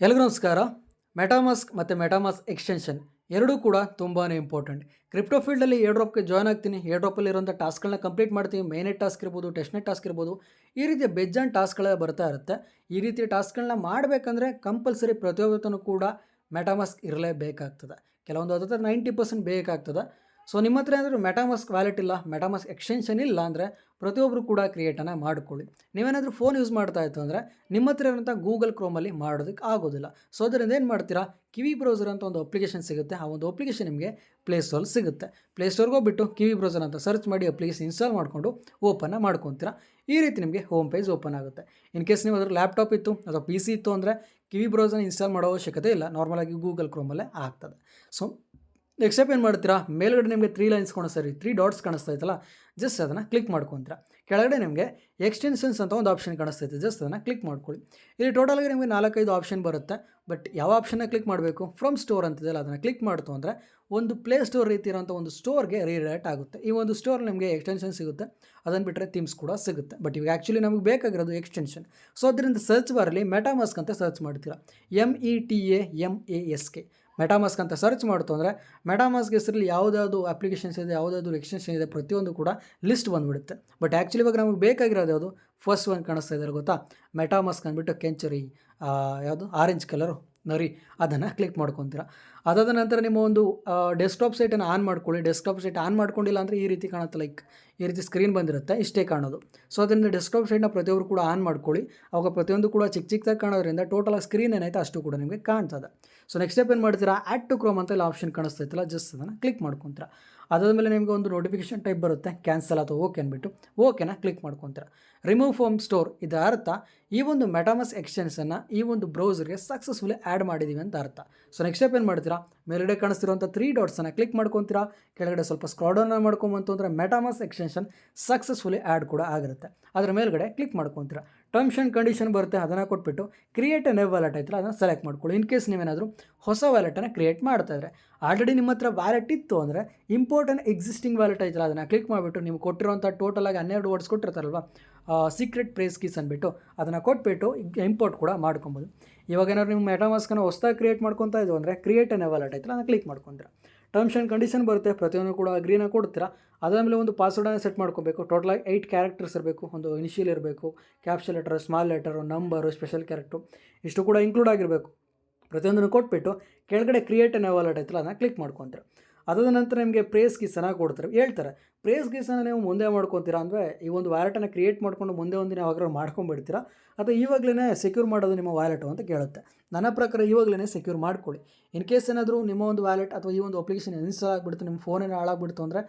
ಎಲ್ರಿಗೂ ನಮಸ್ಕಾರ. ಮೆಟಾಮಾಸ್ಕ್ ಮತ್ತು ಮೆಟಾಮಾಸ್ಕ್ ಎಕ್ಸ್ಟೆನ್ಷನ್ ಎರಡೂ ಕೂಡ ತುಂಬಾ ಇಂಪಾರ್ಟೆಂಟ್. ಕ್ರಿಪ್ಟೋ ಫೀಲ್ಡಲ್ಲಿ ಏರ್ ಡ್ರಾಪ್ಗೆ ಜಾಯ್ನ್ ಆಗ್ತೀನಿ, ಏರ್ ಡ್ರಾಪಲ್ಲಿರುವಂಥ ಟಾಸ್ಕ್ಗಳನ್ನ ಕಂಪ್ಲೀಟ್ ಮಾಡ್ತೀನಿ. ಮೇನೆಟ್ ಟಾಸ್ಕ್ ಇರ್ಬೋದು, ಟೆಸ್ಟ್ನೆಟ್ ಟಾಸ್ಕ್ ಇರ್ಬೋದು, ಈ ರೀತಿಯ ಬೇಜಾನ್ ಟಾಸ್ಕ್ಗಳೆಲ್ಲ ಬರ್ತಾ ಇರುತ್ತೆ. ಈ ರೀತಿಯ ಟಾಸ್ಕ್ಗಳನ್ನ ಮಾಡಬೇಕಂದ್ರೆ ಕಂಪಲ್ಸರಿ ಪ್ರತಿಯೊಬ್ಬತನೂ ಕೂಡ ಮೆಟಾಮಾಸ್ಕ್ ಇರಲೇಬೇಕಾಗ್ತದೆ. ಕೆಲವೊಂದು ಹತ್ರ 90% ಬೇಕಾಗ್ತದೆ. ಸೊ ನಿಮ್ಮ ಹತ್ರ ಏನಾದರೂ ಮೆಟಾಮಾಸ್ಕ್ ವ್ಯಾಲೆಟ್ ಇಲ್ಲ, ಮೆಟಾಮಾಸ್ಕ್ ಎಕ್ಸ್ಟೆನ್ಷನ್ ಇಲ್ಲ ಅಂದರೆ ಪ್ರತಿಯೊಬ್ಬರು ಕೂಡ ಕ್ರಿಯೇಟನ್ನು ಮಾಡ್ಕೊಳ್ಳಿ. ನೀವೇನಾದರೂ ಫೋನ್ ಯೂಸ್ ಮಾಡ್ತಾ ಇತ್ತು ಅಂದರೆ ನಿಮ್ಮ ಹತ್ರ ಇರೋಂಥ ಗೂಗಲ್ ಕ್ರೋಮಲ್ಲಿ ಮಾಡೋದಕ್ಕೆ ಆಗೋದಿಲ್ಲ. ಸೊ ಅದರಿಂದ ಏನು ಮಾಡ್ತೀರಾ, ಕಿವಿ ಬ್ರೌಸರ್ ಅಂತ ಒಂದು ಅಪ್ಲಿಕೇಶನ್ ಸಿಗುತ್ತೆ. ಆ ಒಂದು ಅಪ್ಲಿಕೇಶನ್ ನಿಮಗೆ ಪ್ಲೇಸ್ಟೋರಲ್ಲಿ ಸಿಗುತ್ತೆ. ಪ್ಲೇಸ್ಟೋರ್ಗೆ ಹೋಗ್ಬಿಟ್ಟು ಕಿವಿ ಬ್ರೌಸರ್ ಅಂತ ಸರ್ಚ್ ಮಾಡಿ ಅಪ್ಲಿಕೇಶನ್ ಇನ್ಸ್ಟಾಲ್ ಮಾಡಿಕೊಂಡು ಓಪನ್ನ ಮಾಡ್ಕೊತೀರಾ. ಈ ರೀತಿ ನಿಮಗೆ ಹೋಮ್ ಪೇಜ್ ಓಪನ್ ಆಗುತ್ತೆ. ಇನ್ ಕೇಸ್ ನೀವು ಅದ್ರ ಲ್ಯಾಪ್ಟಾಪ್ ಇತ್ತು ಅಥವಾ ಪಿ ಸಿ ಇತ್ತು ಅಂದರೆ ಕಿವಿ ಬ್ರೌಸರ್ನ ಇನ್ಸ್ಟಾಲ್ ಮಾಡೋ ಅವಶ್ಯಕತೆ ಇಲ್ಲ, ನಾರ್ಮಲಾಗಿ ಗೂಗಲ್ ಕ್ರೋಮಲ್ಲೇ ಆಗ್ತದೆ. ಸೊ ನೆಕ್ಸ್ಟ್ ಸ್ಟೆಪ್ ಏನು ಮಾಡ್ತೀರಾ, ಮೇಲ್ಗಡೆ ನಿಮಗೆ 3 ಲೈನ್ಸ್ ಕಾಣಿಸ್ತಾ 3 ಡಾಟ್ಸ್ ಕಾಣಿಸ್ತಾ ಇತ್ತಲ್ಲ, ಜಸ್ಟ್ ಅದನ್ನು ಕ್ಲಿಕ್ ಮಾಡ್ಕೊತೀರಾ. ಕೆಳಗಡೆ ನಿಮಗೆ ಎಕ್ಸ್ಟೆನ್ಷನ್ಸ್ ಅಂತ ಒಂದು ಆಪ್ಷನ್ ಕಾಣಿಸ್ತೈತೆ, ಜಸ್ಟ್ ಅದನ್ನು ಕ್ಲಿಕ್ ಮಾಡ್ಕೊಳ್ಳಿ. ಇಲ್ಲಿ ಟೋಟಲಾಗಿ ನಿಮಗೆ 4-5 ಆಪ್ಷನ್ ಬರುತ್ತೆ. ಬಟ್ ಯಾವ ಆಪ್ಷನ್ನ ಕ್ಲಿಕ್ ಮಾಡಬೇಕು, ಫ್ರಮ್ ಸ್ಟೋರ್ ಅಂತಿದೆಯಲ್ಲ ಅದನ್ನು ಕ್ಲಿಕ್ ಮಾಡ್ತು ಅಂದರೆ ಒಂದು ಪ್ಲೇ ಸ್ಟೋರ್ ರೀತಿ ಇರೋಂಥ ಒಂದು ಸ್ಟೋರ್ಗೆ ರೀಡೈರೆಕ್ಟ್ ಆಗುತ್ತೆ. ಈ ಒಂದು ಸ್ಟೋರ್ ನಿಮಗೆ ಎಕ್ಸ್ಟೆನ್ಷನ್ ಸಿಗುತ್ತೆ, ಅದನ್ನು ಬಿಟ್ಟರೆ ಥೀಮ್ಸ್ ಕೂಡ ಸಿಗುತ್ತೆ. ಬಟ್ ಇವಾಗ ಆ್ಯಕ್ಚುಲಿ ನಮಗೆ ಬೇಕಾಗಿರೋದು ಎಕ್ಸ್ಟೆನ್ಷನ್. ಸೊ ಅದರಿಂದ ಸರ್ಚ್ ಬಾರಲ್ಲಿ ಮೆಟಾಮಾಸ್ಕ್ ಅಂತ ಸರ್ಚ್ ಮಾಡ್ತೀರಾ. METAMASK ಮೆಟಾಮಾಸ್ಕ್ ಅಂತ ಸರ್ಚ್ ಮಾಡ್ತು ಅಂದರೆ ಮೆಟಾಮಾಸ್ಕ್ ಹೆಸರಲ್ಲಿ ಯಾವುದಾದ್ರು ಅಪ್ಲಿಕೇಶನ್ಸ್ ಇದೆ, ಯಾವುದಾದ್ರು ಎಕ್ಸ್ಟೆನ್ಷನ್ ಇದೆ, ಪ್ರತಿಯೊಂದು ಕೂಡ ಲಿಸ್ಟ್ ಬಂದುಬಿಡುತ್ತೆ. ಬಟ್ ಆ್ಯಕ್ಚುಲಿ ಇವಾಗ ನಮಗೆ ಬೇಕಾಗಿರೋದು ಯಾವುದು, ಫಸ್ಟ್ ಒಂದು ಕಾಣಿಸ್ತಾ ಇದ್ದಾರೆ ಗೊತ್ತಾ, ಮೆಟಾಮಾಸ್ಕ್ ಅಂದ್ಬಿಟ್ಟು ಕೆಂಚರಿ, ಯಾವುದು ಆರೆಂಜ್ ಕಲರು ನರಿ, ಅದನ್ನು ಕ್ಲಿಕ್ ಮಾಡ್ಕೊತೀರಾ. ಅದಾದ ನಂತರ ನಿಮ್ಮ ಒಂದು ಡೆಸ್ಕ್ಟಾಪ್ ಸೈಟನ್ನು ಆನ್ ಮಾಡ್ಕೊಳ್ಳಿ. ಡೆಸ್ಕ್ಟಾಪ್ ಸೈಟ್ ಆನ್ ಮಾಡ್ಕೊಂಡಿಲ್ಲ ಅಂದರೆ ಈ ರೀತಿ ಕಾಣುತ್ತೆ, ಲೈಕ್ ಈ ರೀತಿ ಸ್ಕ್ರೀನ್ ಬಂದಿರುತ್ತೆ, ಇಷ್ಟೇ ಕಾಣೋದು. ಸೊ ಅದರಿಂದ ಡೆಸ್ಕ್ಟಾಪ್ ಸೈಟ್ನ ಪ್ರತಿಯೊಬ್ಬರು ಕೂಡ ಆನ್ ಮಾಡ್ಕೊಳ್ಳಿ. ಅವಾಗ ಪ್ರತಿಯೊಂದು ಕೂಡ ಚಿಕ್ಕ ಚಿಕ್ಕದಾಗಿ ಕಾಣೋದ್ರಿಂದ ಟೋಟಲ್ ಸ್ಕ್ರೀನ್ ಏನೈತೆ ಅಷ್ಟು ಕೂಡ ನಿಮಗೆ ಕಾಣ್ತದೆ. ಸೊ ನೆಕ್ಸ್ಟ್ ಸ್ಟೆಪ್ ಏನು ಮಾಡ್ತೀರಾ, ಆ್ಯಡ್ ಟು ಕ್ರೋಮ್ ಅಂತ ಇಲ್ಲಿ ಆಪ್ಷನ್ ಕಾಣಿಸ್ತೈತಲ್ಲ, ಜಸ್ಟ್ ಅದನ್ನು ಕ್ಲಿಕ್ ಮಾಡ್ಕೊತೀರಾ. ಅದಾದಮೇಲೆ ನಿಮಗೆ ಒಂದು ನೋಟಿಫಿಕೇಶನ್ ಟೈಪ್ ಬರುತ್ತೆ, ಕ್ಯಾನ್ಸಲ್ ಅಥವಾ ಓಕೆ ಅಂದ್ಬಿಟ್ಟು ಓಕೆನ ಕ್ಲಿಕ್ ಮಾಡ್ಕೊತೀರಾ. ರಿಮೂವ್ ಫ್ರಮ್ ಸ್ಟೋರ್, ಇದರ ಅರ್ಥ ಈ ಒಂದು ಮೆಟಾಮಾಸ್ಕ್ ಎಕ್ಸ್ಟೆನ್ಷನ್ನ ಈ ಒಂದು ಬ್ರೌಸರ್ಗೆ ಸಕ್ಸಸ್ಫುಲಿ ಆ್ಯಡ್ ಮಾಡಿದ್ದೀವಿ ಅಂತ ಅರ್ಥ. ಸೊ ನೆಕ್ಸ್ಟ್ ಸ್ಟೆಪ್ ಏನು ಮಾಡ್ತೀರಾ, ಮೇಲ್ಗಡೆ ಕಾಣಿಸ್ತಿರುವಂಥ 3 ಡಾಟ್ಸನ್ನು ಕ್ಲಿಕ್ ಮಾಡ್ಕೊತೀರಾ. ಕೆಳಗಡೆ ಸ್ವಲ್ಪ ಸ್ಕ್ರಾಲ್ ಡೌನ್ ಮಾಡ್ಕೊಂಬಂತು ಅಂದರೆ ಮೆಟಾಮಾಸ್ಕ್ ಎಕ್ಸ್ಟೆನ್ಷನ್ ಸಕ್ಸಸ್ಫುಲಿ ಆ್ಯಡ್ ಕೂಡ ಆಗಿರುತ್ತೆ. ಅದರ ಮೇಲ್ಗಡೆ ಕ್ಲಿಕ್ ಮಾಡ್ಕೊತೀರಾ. ಟರ್ಮ್ಸ್ ಆ್ಯಂಡ್ ಕಂಡೀಷನ್ ಬರುತ್ತೆ, ಅದನ್ನು ಕೊಟ್ಬಿಟ್ಟು ಕ್ರಿಯೇಟ್ ಎ ನ್ಯೂ ವ್ಯಾಲೆಟ್ ಐತಲ್ಲ, ಅದನ್ನು ಸೆಲೆಕ್ಟ್ ಮಾಡ್ಕೊಳ್ಳಿ. ಇನ್ ಕೇಸ್ ನೀವೇನಾದರೂ ಹೊಸ ವ್ಯಾಲೆಟನ್ನು ಕ್ರಿಯೇಟ್ ಮಾಡ್ತಾಯಿದ್ರೆ, ಆಲ್ರೆಡಿ ನಿಮ್ಮ ಹತ್ರ ವ್ಯಾಲೆಟ್ ಇತ್ತು ಅಂದರೆ ಇಂಪೋರ್ಟೆಂಟ್ ಎಕ್ಸಿಸ್ಟಿಂಗ್ ವ್ಯಾಲೆಟ್ ಐತಲ್ಲ, ಅದನ್ನು ಕ್ಲಿಕ್ ಮಾಡಿಬಿಟ್ಟು ನೀವು ಕೊಟ್ಟಿರುವಂಥ ಟೋಟಲಾಗಿ 12 ವರ್ಡ್ಸ್ ಕೊಟ್ಟಿರ್ತಾರಲ್ವ, ಸೀಕ್ರೆಟ್ ಪ್ರೇಸ್ ಕೀಸ್ ಅಂದ್ಬಿಟ್ಟು ಅದನ್ನು ಕೊಟ್ಬಿಟ್ಟು ಇಂಪೋರ್ಟ್ ಕೂಡ ಮಾಡ್ಕೊಬೋದು. ಇವಾಗ ಏನಾದ್ರು ನೀವು ಮೆಟಾಮಾಸ್ಕನ್ನು ಹೊಸದಾಗಿ ಕ್ರಿಯೇಟ್ ಮಾಡ್ಕೊತಾ ಇದ್ದು ಅಂದರೆ ಕ್ರಿಯೇಟ್ ಎ ನ್ಯೂ ವ್ಯಾಲೆಟ್ ಐತಲ್ಲ, ಅದನ್ನು ಕ್ಲಿಕ್ ಮಾಡ್ಕೊತೀರಾ. ಟರ್ಮ್ಸ್ ಆ್ಯಂಡ್ ಕಂಡೀಷನ್ ಬರುತ್ತೆ, ಪ್ರತಿಯೊಂದು ಕೂಡ ಅಗ್ರೀನ ಕೊಡ್ತೀರಾ. ಅದಾದಮೇಲೆ ಒಂದು ಪಾಸ್ವರ್ಡನ್ನು ಸೆಟ್ ಮಾಡ್ಕೋಬೇಕು. ಟೋಟಲಾಗಿ 8 ಕ್ಯಾರೆಕ್ಟರ್ಸ್ ಇರಬೇಕು. ಒಂದು ಇನಿಷಿಯಲ್ ಇರಬೇಕು, caption letter, small letter, number, special character, ಇಷ್ಟು ಕೂಡ ಇನ್ಕ್ಲೂಡ್ ಆಗಿರಬೇಕು. ಪ್ರತಿಯೊಂದನ್ನು ಕೊಟ್ಬಿಟ್ಟು ಕೆಳಗಡೆ ಕ್ರಿಯೇಟ್ ಎ ನ್ಯೂ ವ್ಯಾಲೆಟ್ ಐತಲ್ಲ, ಅದನ್ನು ಕ್ಲಿಕ್ ಮಾಡ್ಕೊತೀರಾ. ಅದಾದ ನಂತರ ನಿಮಗೆ ಪ್ರೇಸ್ ಕೀಸನ್ನು ಕೊಡ್ತಾರೆ, ಹೇಳ್ತಾರೆ ಪ್ರೇಸ್ ಕೀಸನ್ನು ನೀವು ಮುಂದೆ ಮಾಡ್ಕೊತೀರಾ ಅಂದರೆ ಈ ಒಂದು ವ್ಯಾಲೆಟನ್ನು ಕ್ರಿಯೇಟ್ ಮಾಡಿಕೊಂಡು ಮುಂದೆ ಒಂದಿನ ಯಾವಾಗಾದ್ರೂ ಮಾಡ್ಕೊಂಡ್ಬಿಡ್ತೀರಾ ಅಥವಾ ಇವಾಗಲೇ ಸೆಕ್ಯೂರ್ ಮಾಡೋದು ನಿಮ್ಮ ವ್ಯಾಲೆಟು ಅಂತ ಕೇಳುತ್ತೆ. ನನ್ನ ಪ್ರಕಾರ ಇವಾಗಲೇ ಸೆಕ್ಯೂರ್ ಮಾಡ್ಕೊಳ್ಳಿ. ಇನ್ ಕೇಸ್ ಏನಾದರೂ ನಿಮ್ಮ ಒಂದು ವ್ಯಾಲೆಟ್ ಅಥವಾ ಈ ಒಂದು ಅಪ್ಲಿಕೇಶನ್ ಇನ್ಸ್ಟಾಲ್ ಆಗಿಬಿಡ್ತು, ನಿಮ್ಮ ಫೋನೇನೋ ಹಾಳಾಗ್ಬಿಡ್ತು ಅಂದರೆ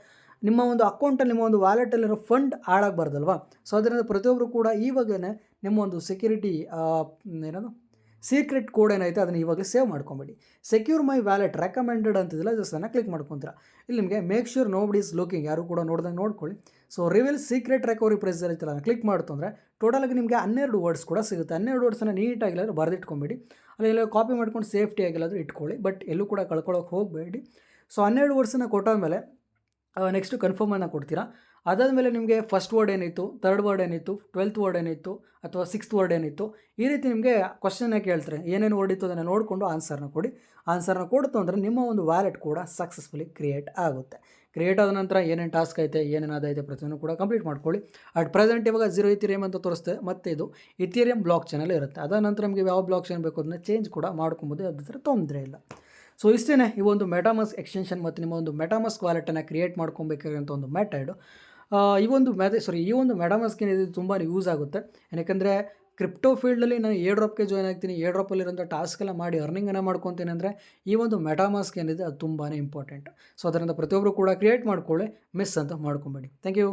ನಿಮ್ಮ ಒಂದು ಅಕೌಂಟಲ್ಲಿ, ನಿಮ್ಮ ಒಂದು ವ್ಯಾಲೆಟಲ್ಲಿರೋ ಫಂಡ್ ಹಾಳಾಗಬಾರ್ದಲ್ವಾ. ಸೊ ಅದರಿಂದ ಪ್ರತಿಯೊಬ್ಬರು ಕೂಡ ಇವಾಗಲೇ ನಿಮ್ಮ ಒಂದು ಸೆಕ್ಯೂರಿಟಿ ಏನದು ಸೀಕ್ರೆಟ್ ಕೋಡ್ ಏನೈತೆ ಅದನ್ನು ಇವಾಗಲೇ ಸೇವ್ ಮಾಡ್ಕೊಂಬಿಡಿ. ಸೆಕ್ಯೂರ್ ಮೈ ವ್ಯಾಲೆಟ್ ರೆಕಮೆಂಡೆಡ್ ಅಂತಿದ್ದಿಲ್ಲ, ಜಸ್ಟ್ ಅದನ್ನು ಕ್ಲಿಕ್ ಮಾಡ್ಕೊತೀರಾ. ಇಲ್ಲಿ ನಿಮಗೆ make sure nobody is looking, ಯಾರು ಕೂಡ ನೋಡ್ದಂಗೆ ನೋಡ್ಕೊಳ್ಳಿ. So reveal secret recovery phrase ಐತಲ್ಲ, ಅದನ್ನು ಕ್ಲಿಕ್ ಮಾಡ್ತು ಅಂದರೆ ಟೋಟಲಾಗಿ ನಿಮಗೆ 12 ವರ್ಡ್ಸ್ ಕೂಡ ಸಿಗುತ್ತೆ. 12 ವರ್ಡ್ಸನ್ನು ನೀಟಾಗಿಲ್ಲಾದರೂ ಬರೆದಿಟ್ಕೊಂಬಿಡಿ. ಅಲ್ಲಿ ಕಾಪಿ ಮಾಡ್ಕೊಂಡು ಸೇಫ್ಟಿ ಆಗಿಲ್ಲಾದರೂ ಇಟ್ಕೊಳ್ಳಿ, ಬಟ್ ಎಲ್ಲೂ ಕೂಡ ಕಳ್ಕೊಳ್ಳೋಕೆ ಹೋಗಬೇಡಿ. ಸೊ 12 ವರ್ಡ್ಸನ್ನು ಕೊಟ್ಟಾದಮೇಲೆ ನೆಕ್ಸ್ಟು ಕನ್ಫರ್ಮನ್ನು ಕೊಡ್ತೀರಾ. ಅದಾದಮೇಲೆ ನಿಮಗೆ ಫಸ್ಟ್ ವರ್ಡ್ ಏನಿತ್ತು, ಥರ್ಡ್ ವರ್ಡ್ ಏನಿತ್ತು, 12th ವರ್ಡ್ ಏನಿತ್ತು ಅಥವಾ 6th ವರ್ಡ್ ಏನಿತ್ತು, ಈ ರೀತಿ ನಿಮಗೆ ಕ್ವಶನ್ನ ಕೇಳ್ತಾರೆ. ಏನೇನು ವರ್ಡ್ ಇತ್ತು ಅದನ್ನು ನೋಡಿಕೊಂಡು ಆನ್ಸರ್ನ ಕೊಡಿ. ಆನ್ಸರ್ನ ಕೊಡ್ತು ಅಂದರೆ ನಿಮ್ಮ ಒಂದು ವ್ಯಾಲೆಟ್ ಕೂಡ ಸಕ್ಸಸ್ಫುಲಿ ಕ್ರಿಯೇಟ್ ಆಗುತ್ತೆ. ಕ್ರಿಯೇಟ್ ಆದ ನಂತರ ಏನೇನು ಟಾಸ್ಕ್ ಐತೆ, ಏನೇನು ಅದೈತೆ ಪ್ರತಿಯೊಂದು ಕೂಡ ಕಂಪ್ಲೀಟ್ ಮಾಡ್ಕೊಳ್ಳಿ. ಅಟ್ ಪ್ರೆಸೆಂಟ್ ಇವಾಗ 0 ಇಥೀರಿಯಮ್ ಅಂತ ತೋರಿಸ್ತೆ, ಮತ್ತು ಇದು ಇಥೀರಿಯಮ್ ಬ್ಲಾಕ್ ಚೇನಲ್ಲಿ ಇರುತ್ತೆ. ಅದಾದ ನಂತರ ನಿಮಗೆ ಯಾವ ಬ್ಲಾಕ್ ಚೇನ್ ಬೇಕು ಅದನ್ನು ಚೇಂಜ್ ಕೂಡ ಮಾಡ್ಕೊಬೋದು, ಅದ್ರ ಥರ ತೊಂದರೆ ಇಲ್ಲ. ಸೊ ಇಷ್ಟೇ ಈ ಒಂದು ಮೆಟಾಮಾಸ್ಕ್ ಎಕ್ಸ್ಟೆನ್ಷನ್ ಮತ್ತು ನಿಮ್ಮ ಒಂದು ಮೆಟಾಮಾಸ್ಕ್ ವ್ಯಾಲೆಟನ್ನು ಕ್ರಿಯೇಟ್ ಮಾಡ್ಕೊಬೇಕಾಗಿರೋಂಥ ಒಂದು ಮೆಥಡ್. ಈ ಒಂದು ಮೆಟಾಮಾಸ್ಕ್ ಏನಿದೆ ತುಂಬಾ ಯೂಸ್ ಆಗುತ್ತೆ. ಯಾಕೆಂದರೆ ಕ್ರಿಪ್ಟೋ ಫೀಲ್ಡಲ್ಲಿ ನಾನು ಏರ್ ಡ್ರಾಪ್ಗೆ ಜಾಯ್ನ್ ಆಗ್ತೀನಿ, ಏರ್ ಡ್ರಾಪಲ್ಲಿರೋಂಥ ಟಾಸ್ಕೆಲ್ಲ ಮಾಡಿ ಅರ್ನಿಂಗನ್ನು ಮಾಡ್ಕೊತೀನಿ ಅಂದರೆ ಈ ಒಂದು ಮೆಟಾಮಾಸ್ಕ್ ಏನಿದೆ ಅದು ತುಂಬಾ ಇಂಪಾರ್ಟೆಂಟ್. ಸೊ ಅದರಿಂದ ಪ್ರತಿಯೊಬ್ಬರು ಕೂಡ ಕ್ರಿಯೇಟ್ ಮಾಡ್ಕೊಳ್ಳಿ, ಮಿಸ್ ಅಂತ ಮಾಡ್ಕೊಬೇಡಿ. Thank you.